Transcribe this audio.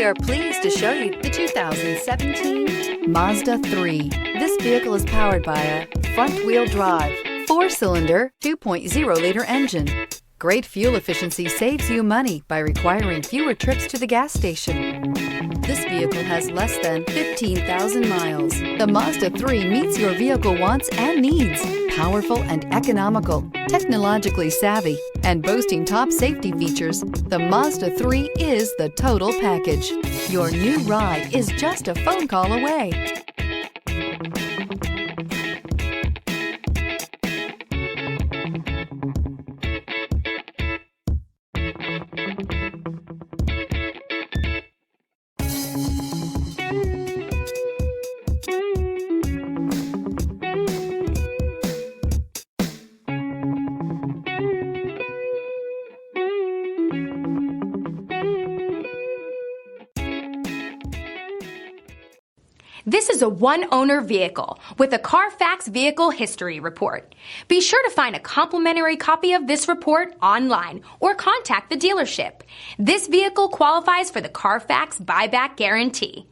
are pleased to show you the 2017 Mazda 3. This vehicle is powered by a front-wheel drive, 4-cylinder, 2.0-liter engine. Great fuel efficiency saves you money by requiring fewer trips to the gas station. This vehicle has less than 15,000 miles. The Mazda 3 meets your vehicle wants and needs. Powerful and economical, technologically savvy, and boasting top safety features, the Mazda 3 is the total package. Your new ride is just a phone call away. This is a one-owner vehicle with a Carfax Vehicle History Report. Be sure to find a complimentary copy of this report online or contact the dealership. This vehicle qualifies for the Carfax Buyback Guarantee.